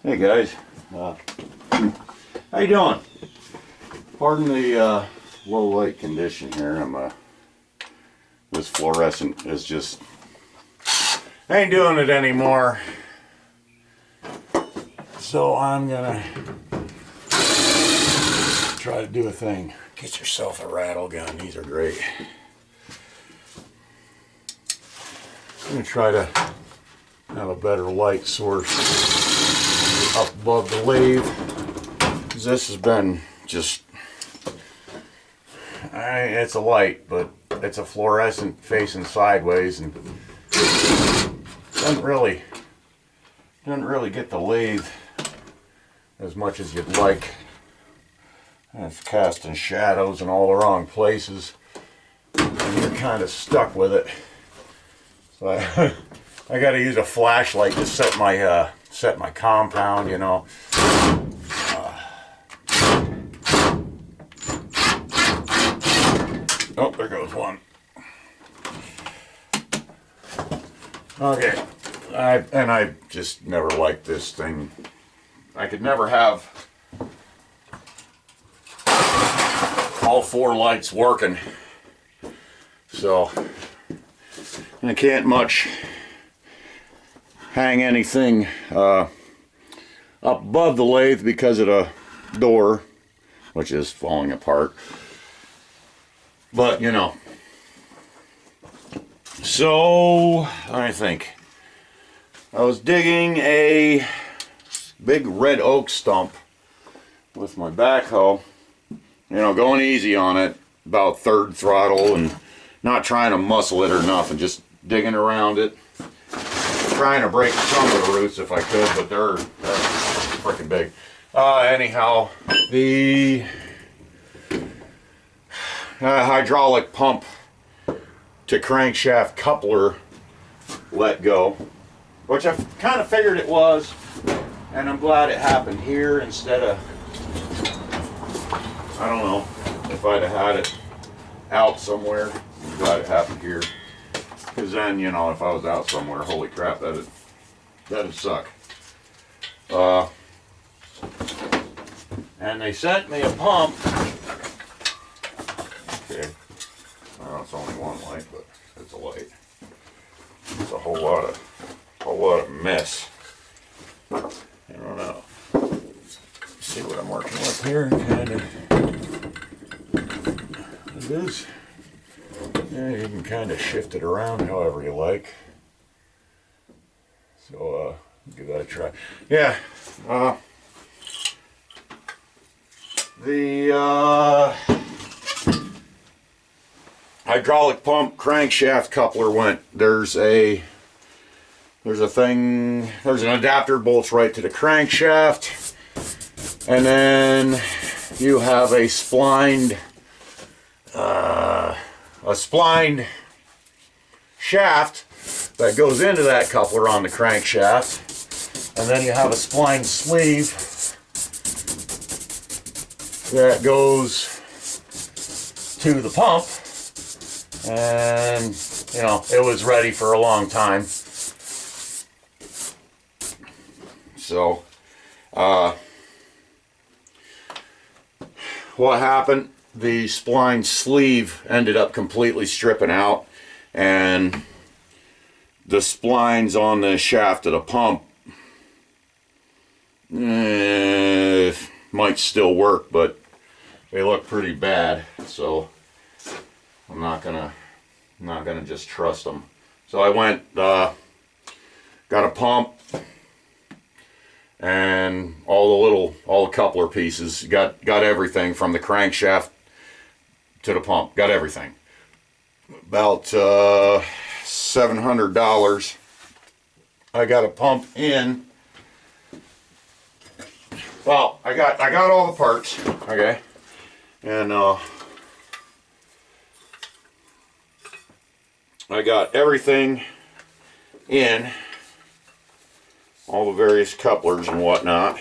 Hey guys, how you doing? Pardon the low light condition here. This fluorescent is just, I ain't doing it anymore. So I'm gonna try to do a thing. Get yourself a rattle gun. These are great. I'm gonna try to have a better light source up above the lathe. This has been just, it's a light, but it's a fluorescent facing sideways and doesn't really get the lathe as much as you'd like. And it's casting shadows in all the wrong places, and you're kind of stuck with it. So I got to use a flashlight to set my compound, you know. Oh, there goes one. Okay, I just never liked this thing. I could never have all four lights working, so I can't much hang anything up above the lathe because of the door, which is falling apart. But you know, so I think I was digging a big red oak stump with my backhoe, you know, going easy on it, about third throttle, and not trying to muscle it or nothing, just digging around it, trying to break some of the roots if I could, but they're freaking big. Anyhow, the hydraulic pump to crankshaft coupler let go, which I kind of figured it was, and I'm glad it happened here instead of, I don't know, if I'd have had it out somewhere. I'm glad it happened here, because then, you know, if I was out somewhere, holy crap, that'd suck. And they sent me a pump. Okay, well, it's only one light, but it's a light. It's a whole lot of mess. I don't know. See what I'm working with here, it is. Yeah, you can kind of shift it around however you like. So give that a try. Yeah. The hydraulic pump crankshaft coupler went. There's an adapter bolts right to the crankshaft, and then you have a splined shaft that goes into that coupler on the crankshaft, and then you have a splined sleeve that goes to the pump, and you know, it was ready for a long time. So what happened, the spline sleeve ended up completely stripping out, and the splines on the shaft of the pump might still work, but they look pretty bad, so I'm not gonna just trust them. So I went, got a pump and all the coupler pieces, got everything from the crankshaft to the pump, got everything. About $700. I got a pump in. Well, I got all the parts, okay, and I got everything in, all the various couplers and whatnot,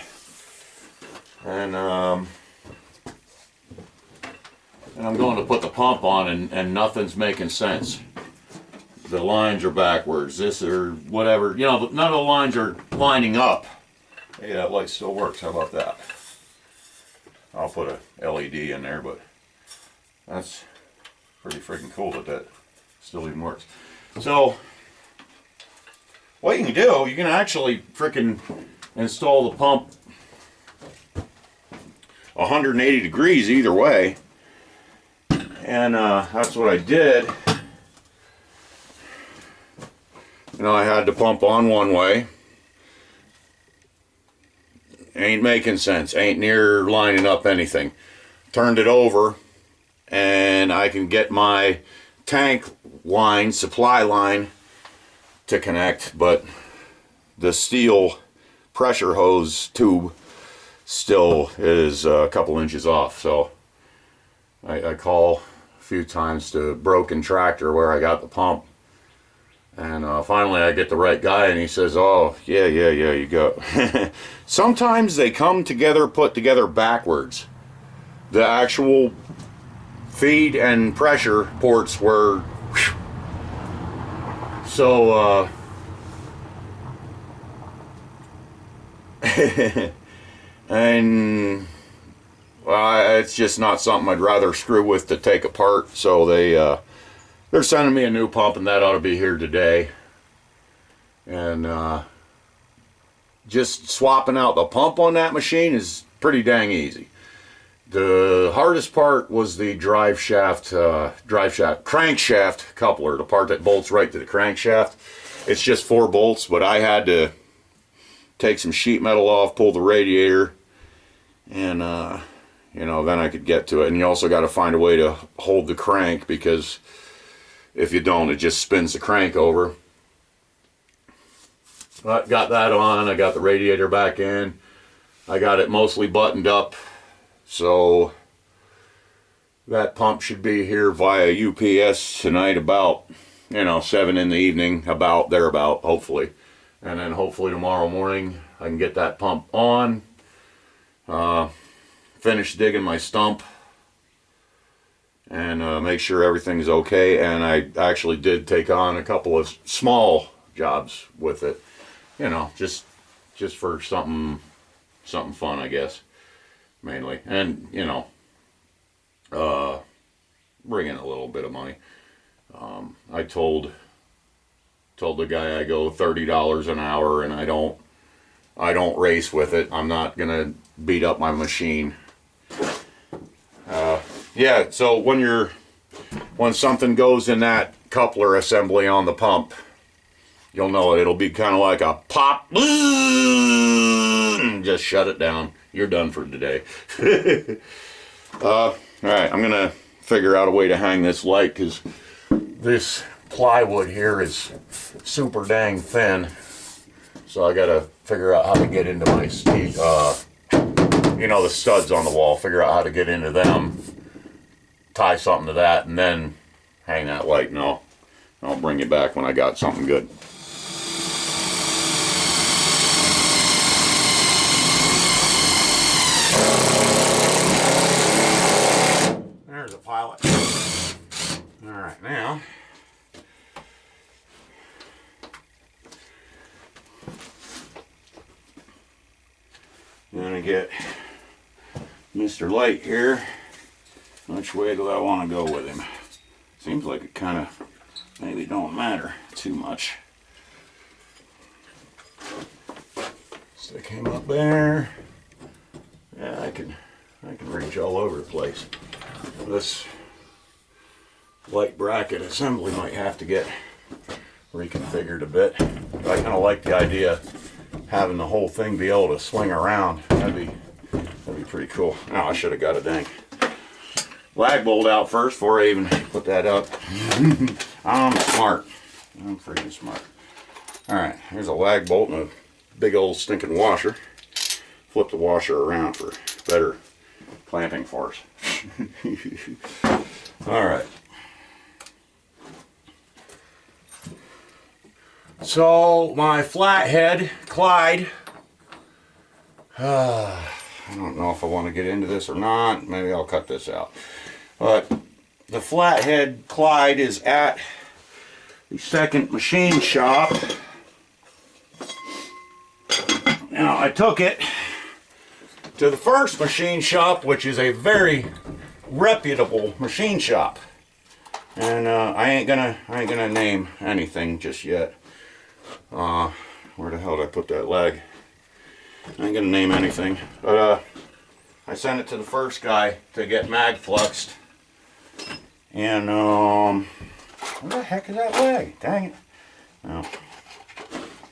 and I'm going to put the pump on, and nothing's making sense. The lines are backwards, this or whatever, you know, none of the lines are lining up Hey, that light still works. How about that? I'll put a LED in there, but that's pretty freaking cool that that still even works. So, what you can do, you can actually freaking install the pump 180 degrees either way. And that's what I did. You know, I had the pump on one way. Ain't making sense. Ain't near lining up anything. Turned it over, and I can get my tank line, supply line, to connect, but the steel pressure hose tube still is a couple inches off. So I call a few times to Broken Tractor where I got the pump. And finally I get the right guy, and he says, oh, yeah, you go. Sometimes they come together, put together backwards. The actual feed and pressure ports were... Whew. So, and, well, it's just not something I'd rather screw with to take apart. So they're sending me a new pump, and that ought to be here today. And just swapping out the pump on that machine is pretty dang easy. The hardest part was the crankshaft coupler, the part that bolts right to the crankshaft. It's just 4 bolts, but I had to take some sheet metal off, pull the radiator, and you know, then I could get to it. And you also got to find a way to hold the crank, because if you don't, it just spins the crank over. I got that on. I got the radiator back in. I got it mostly buttoned up. So that pump should be here via UPS tonight about, you know, 7 in the evening, about thereabout, hopefully. And then hopefully tomorrow morning I can get that pump on. Finish digging my stump. And make sure everything's okay. And I actually did take on a couple of small jobs with it. You know, just for something fun, I guess. Mainly, and you know, bring in a little bit of money. I told the guy I go $30 an hour, and I don't race with it. I'm not gonna beat up my machine. Yeah, so when something goes in that coupler assembly on the pump, you'll know it'll be kind of like a pop, and just shut it down. You're done for today. All right, I'm gonna figure out a way to hang this light, because this plywood here is super dang thin. So I gotta figure out how to get into my you know, the studs on the wall. Figure out how to get into them, tie something to that, and then hang that light. And I'll bring you back when I got something good. There's a pilot. All right, now I'm gonna get Mr. Light here. Which way do I want to go with him? Seems like it kind of maybe don't matter too much. Stick him up there. Yeah, I can reach all over the place. This light bracket assembly might have to get reconfigured a bit. But I kind of like the idea of having the whole thing be able to swing around. That'd be pretty cool. Oh, I should have got a dang lag bolt out first before I even put that up. I'm smart. I'm freaking smart. Alright, here's a lag bolt and a big old stinking washer. Flip the washer around for better clamping force. Alright. So, my flathead, Clyde. I don't know if I want to get into this or not. Maybe I'll cut this out. But the flathead Clyde is at the second machine shop. Now I took it to the first machine shop, which is a very reputable machine shop, and I ain't gonna name anything just yet. Where the hell did I put that leg? I ain't gonna name anything, but I sent it to the first guy to get mag fluxed, and where the heck is that leg? Dang it! Now,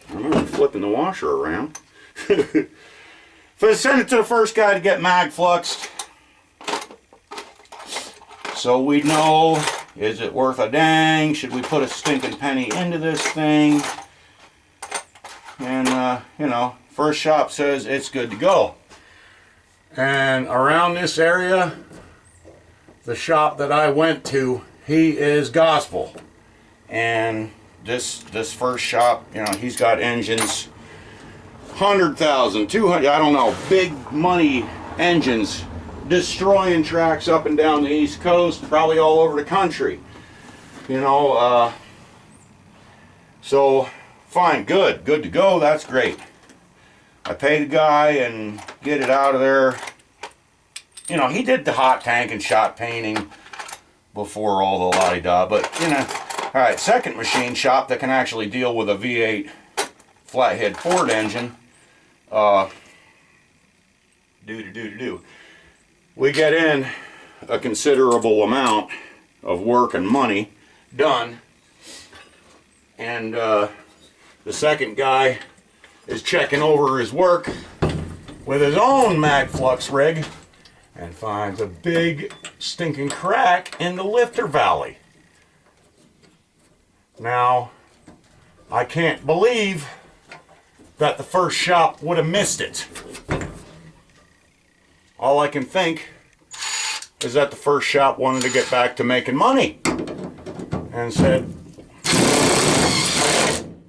I remember flipping the washer around. But I sent it to the first guy to get mag fluxed, so we know, is it worth a dang? Should we put a stinking penny into this thing? And you know, first shop says it's good to go. And around this area, the shop that I went to, he is gospel. And this first shop, you know, he's got engines, 100,000, 200, I don't know, big money engines, destroying tracks up and down the East Coast, probably all over the country. You know, so fine, good to go, that's great. I pay the guy and get it out of there. You know, he did the hot tank and shot painting before all the la-di-da, but you know, all right, second machine shop that can actually deal with a V8 flathead Ford engine. We get in a considerable amount of work and money done, and the second guy is checking over his work with his own mag flux rig and finds a big stinking crack in the lifter valley. Now, I can't believe that the first shop would have missed it. All I can think is that the first shop wanted to get back to making money and said,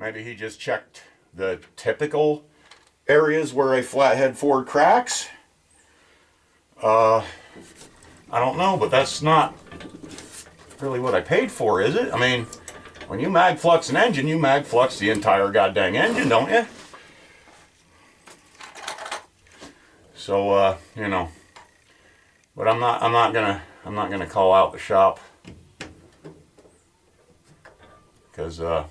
maybe he just checked the typical areas where a flathead Ford cracks. I don't know, but that's not really what I paid for, is it? I mean, when you mag flux an engine, you mag flux the entire goddamn engine, don't you? So, you know, but I'm not gonna call out the shop, because the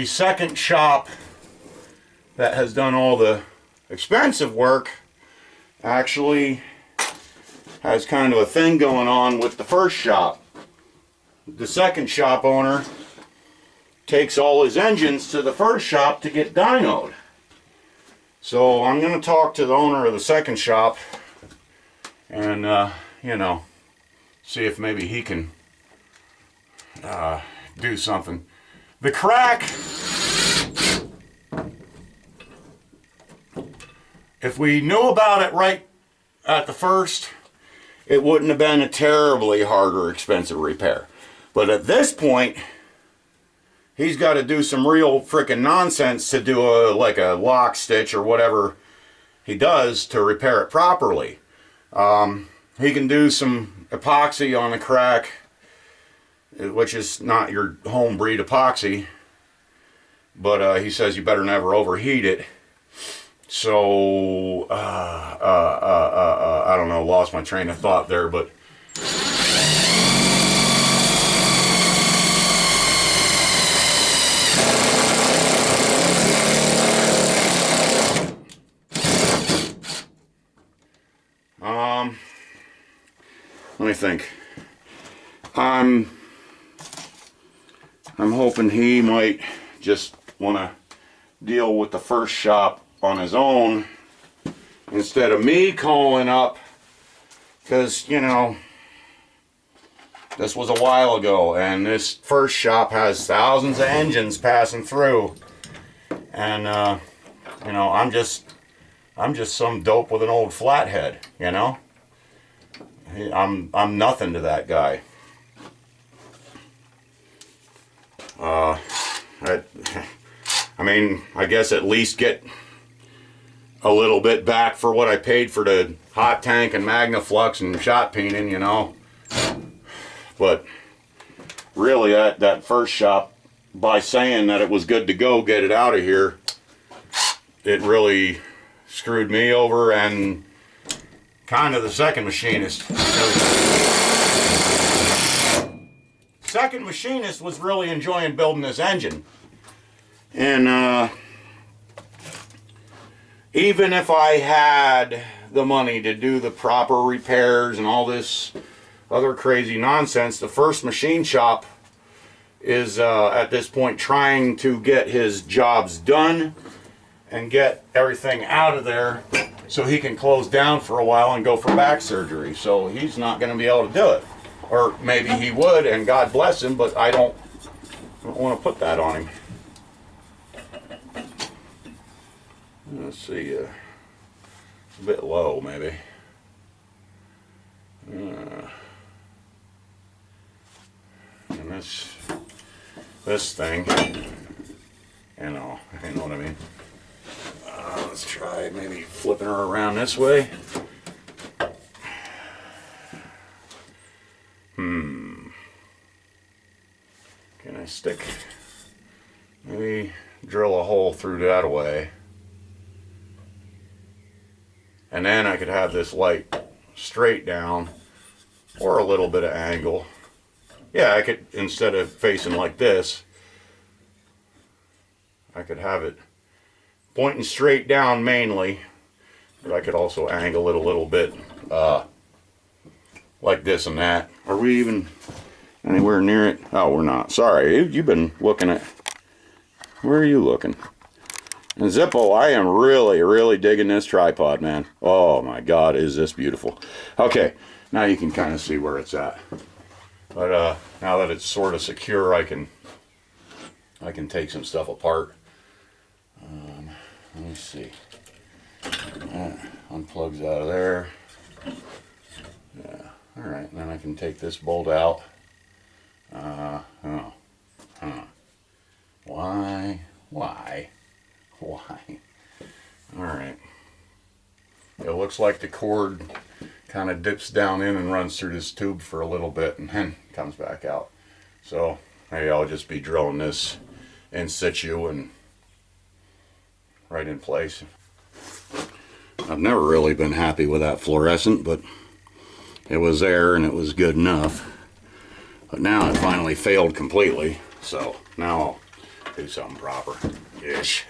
second shop that has done all the expensive work actually has kind of a thing going on with the first shop. The second shop owner takes all his engines to the first shop to get dynoed. So I'm going to talk to the owner of the second shop and, you know, see if maybe he can do something. The crack, if we knew about it right at the first, it wouldn't have been a terribly hard or expensive repair. But at this point, he's got to do some real freaking nonsense to do like a lock stitch or whatever he does to repair it properly. He can do some epoxy on the crack, which is not your home breed epoxy, but he says you better never overheat it. So I don't know, lost my train of thought there, but let me think. I'm hoping he might just want to deal with the first shop on his own instead of me calling up, because, you know, this was a while ago and this first shop has thousands of engines passing through, and you know, I'm just some dope with an old flathead, you know. I'm nothing to that guy. I mean, I guess at least get a little bit back for what I paid for the hot tank and Magnaflux and shot peening, you know. But really, that first shop by saying that it was good to go, get it out of here, it really screwed me over and kind of the second machinist. Second machinist was really enjoying building this engine. And even if I had the money to do the proper repairs and all this other crazy nonsense, the first machine shop is at this point trying to get his jobs done and get everything out of there so he can close down for a while and go for back surgery. So he's not going to be able to do it. Or maybe he would, and God bless him, but I don't want to put that on him. Let's see, a bit low maybe. And this thing, you know what I mean. Let's try maybe flipping her around this way. Can I stick, maybe drill a hole through that way. And then I could have this light straight down or a little bit of angle. Yeah, I could, instead of facing like this, I could have it pointing straight down mainly, but I could also angle it a little bit like this and that. Are we even anywhere near it? Oh, we're not. Sorry, you've been looking at, where are you looking? And Zippo, I am really digging this tripod, man. Oh my God, is this beautiful. Okay, now you can kind of see where it's at. But now that it's sort of secure, I can take some stuff apart. Let me see. That unplugs out of there. Yeah, all right, and then I can take this bolt out. Why? All right. It looks like the cord kind of dips down in and runs through this tube for a little bit and then comes back out. So maybe I'll just be drilling this in situ and right in place. I've never really been happy with that fluorescent, but it was there and it was good enough. But now it finally failed completely, so now I'll do something proper-ish.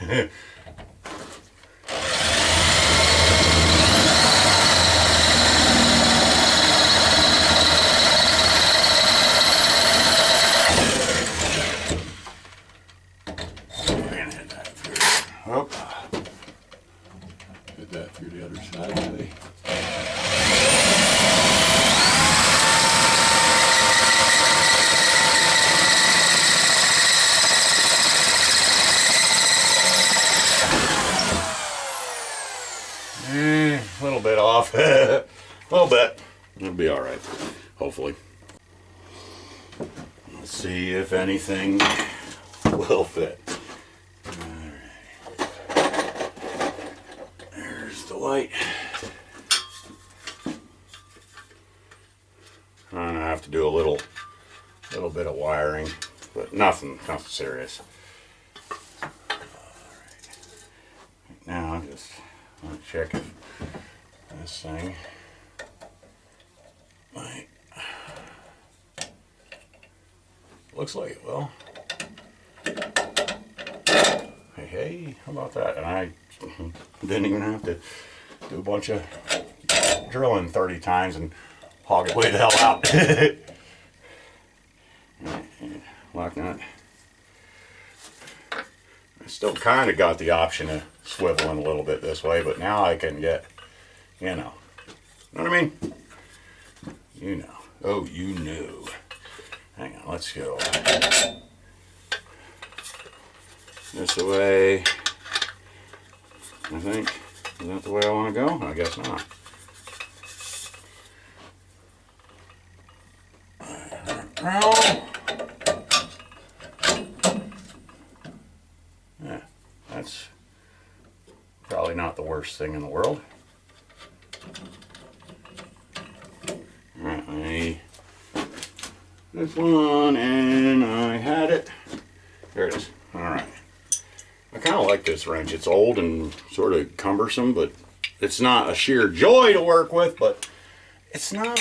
Oh, hit that through the other side, maybe. A little bit off. A little bit. It'll be all right, hopefully. Let's see if anything will fit. The light. And I have to do a little bit of wiring, but nothing serious. All right. Now just want to check if this thing might. Looks like it will. Hey, how about that? And I didn't even have to do a bunch of drilling 30 times and hog it way the hell out. Lock nut. I still kind of got the option of swiveling a little bit this way, but now I can get, you know what I mean? You know. Oh, you know. Hang on, let's go this way. I think. Is that the way I want to go? I guess not. Yeah, that's probably not the worst thing in the world. Alright, this one, and I had it. There it is. All right. I kind of like this wrench. It's old and sort of cumbersome, but it's not a sheer joy to work with, but it's not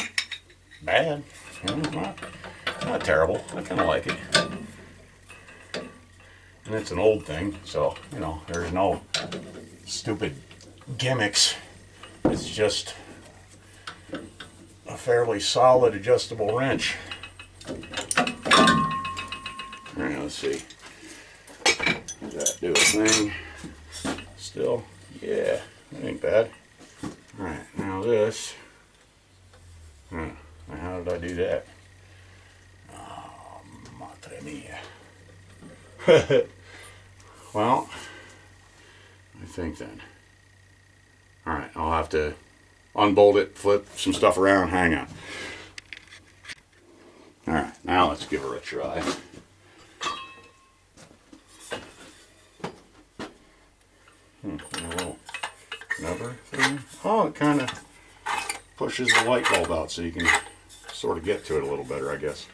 bad. You know, not terrible. I kind of like it. And it's an old thing, so, you know, there's no stupid gimmicks. It's just a fairly solid adjustable wrench. Alright, let's see. Does that do a thing? Still? Yeah, that ain't bad. Alright, now this. How did I do that? Oh, madre mia. Well, I think then. Alright, I'll have to unbolt it, flip some stuff around, hang on. Alright, now let's give her a try. A little rubber thing. Oh, it kind of pushes the light bulb out so you can sort of get to it a little better, I guess.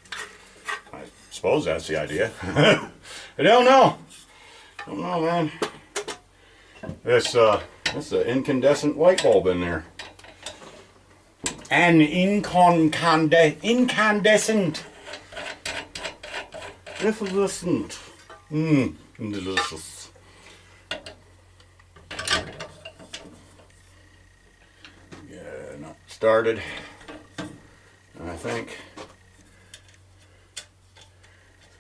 I suppose that's the idea. I don't know. Don't know, man. That's an incandescent light bulb in there. An incandescent. Effervescent. Delicious. Started, and I think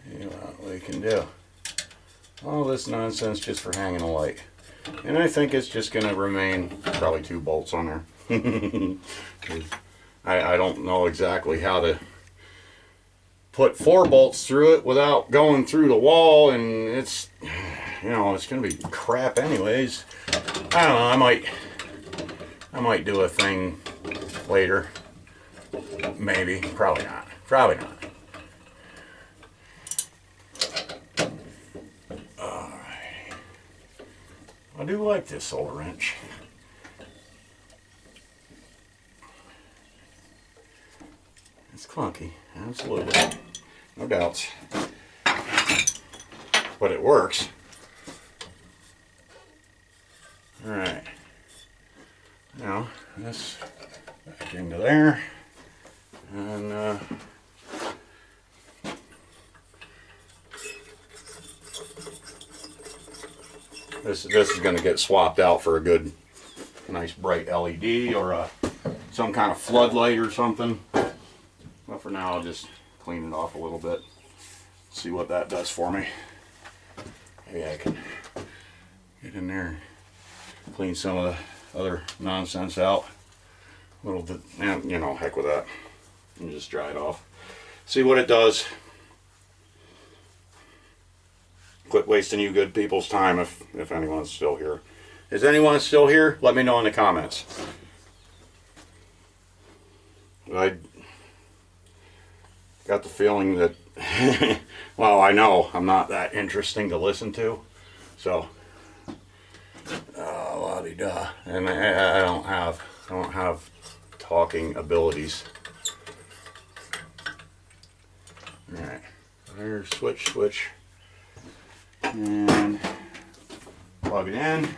see what we can do. All this nonsense just for hanging a light, and I think it's just going to remain probably 2 bolts on there. I don't know exactly how to put 4 bolts through it without going through the wall, and it's, you know, it's going to be crap anyways. I don't know. I might do a thing later. Maybe. Probably not. Probably not. Alright. I do like this solar wrench. It's clunky. Absolutely. No doubts. But it works. Alright. Now, this back into there, and this is going to get swapped out for a good, nice bright LED or some kind of floodlight or something. But for now, I'll just clean it off a little bit, see what that does for me. Maybe I can get in there, clean some of the other nonsense out a little bit, and you know, heck with that, and just dry it off, see what it does. Quit wasting you good people's time if anyone's still here. Is anyone still here? Let me know in the comments. I got the feeling that well, I know I'm not that interesting to listen to, so la-di-da. And I don't have talking abilities. Alright, there's switch, and plug it in.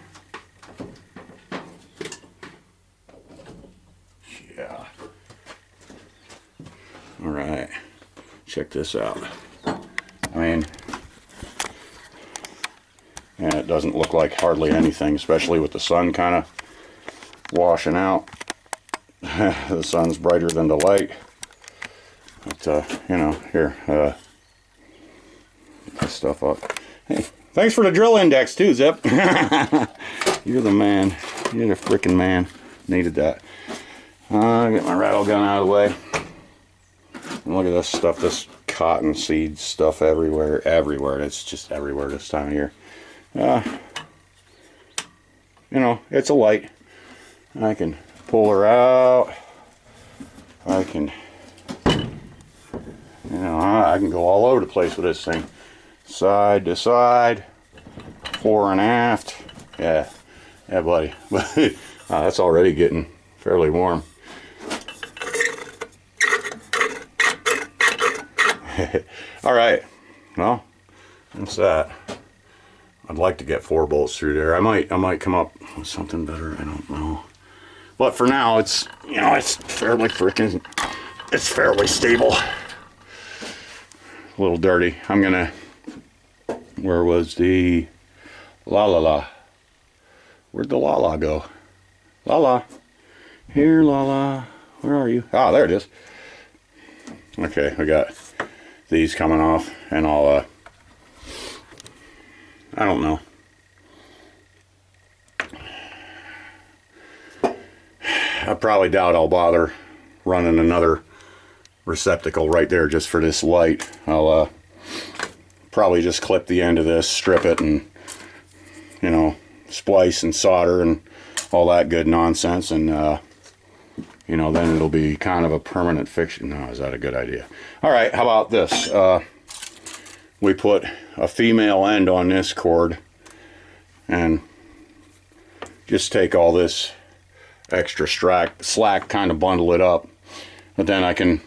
Yeah. Alright, check this out. I mean, and it doesn't look like hardly anything, especially with the sun kind of washing out. The sun's brighter than the light. But, you know, here, get this stuff up. Hey, thanks for the drill index too, Zip. You're the man. You're the freaking man. Needed that. Get my rattle gun out of the way. And look at this stuff, this cottonseed stuff everywhere. It's just everywhere this time of year. You know, it's a light. I can pull her out. I can, you know, I can go all over the place with this thing. Side to side, fore and aft. Yeah, buddy. But that's already getting fairly warm. All right. Well, What's that? I'd like to get 4 bolts through there. I might come up with something better. I don't know. But for now, it's, you know, it's fairly stable. A little dirty. I'm gonna, where was the la la la? Where'd the la la go? La la. Here, la la. Where are you? Ah, there it is. Okay, I got these coming off, and I'll, I don't know. I probably doubt I'll bother running another receptacle right there just for this light. I'll probably just clip the end of this, strip it, and, you know, splice and solder and all that good nonsense, and you know, then it'll be kind of a permanent fixture. No, is that a good idea? All right, how about this? We put a female end on this cord and just take all this extra slack, kind of bundle it up, but then I can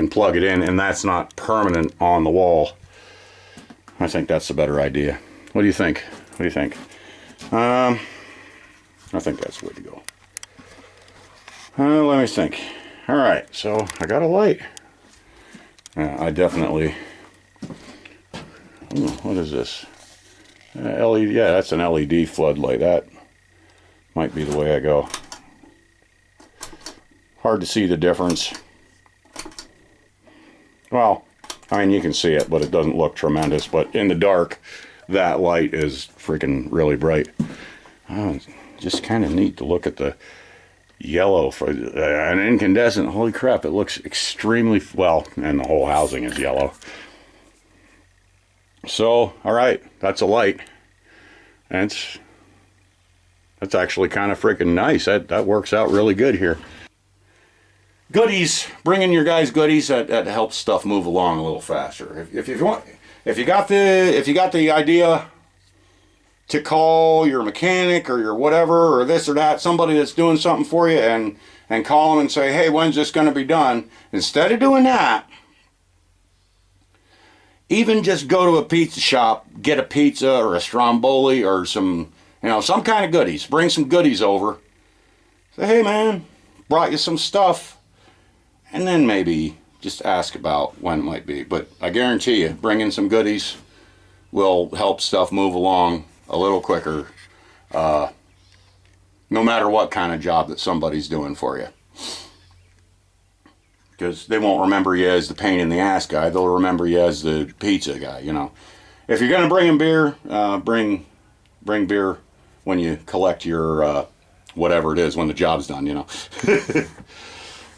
plug it in, and that's not permanent on the wall. I think that's a better idea. What do you think? What do you think? I think that's the way to go. Let me think. All right, so I got a light. I definitely. Ooh, what is this? LED. Yeah, that's an LED floodlight. That might be the way I go. Hard to see the difference. Well, I mean, you can see it, but it doesn't look tremendous. But in the dark, that light is freaking really bright. Just kind of neat to look at the yellow for an incandescent. Holy crap, it looks extremely well, and the whole housing is yellow. So, all right, that's a light. That's actually kind of freaking nice. That works out really good here. Goodies, bring in your guys' goodies that helps stuff move along a little faster. If you got the idea to call your mechanic or your whatever or this or that, somebody that's doing something for you, and call them and say, hey, when's this going to be done? Instead of doing that, even just go to a pizza shop, get a pizza or a stromboli or some kind of goodies. Bring some goodies over. Say, hey man, brought you some stuff. And then maybe just ask about when it might be. But I guarantee you, bringing some goodies will help stuff move along a little quicker, no matter what kind of job that somebody's doing for you. Because they won't remember you as the pain in the ass guy. They'll remember you as the pizza guy, you know. If you're going to bring them beer, bring beer when you collect your whatever it is, when the job's done, you know.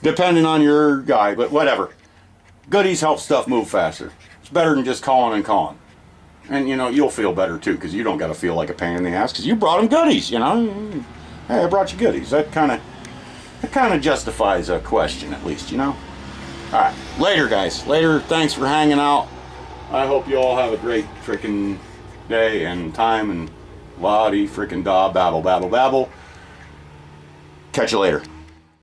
Depending on your guy, but whatever. Goodies help stuff move faster. It's better than just calling and calling. And, you know, you'll feel better, too, because you don't got to feel like a pain in the ass, because you brought them goodies, you know. Hey, I brought you goodies. That kind of justifies a question, at least, you know. All right. Later, guys. Later. Thanks for hanging out. I hope you all have a great freaking day and time, and la-di freaking da, babble, babble, babble. Catch you later.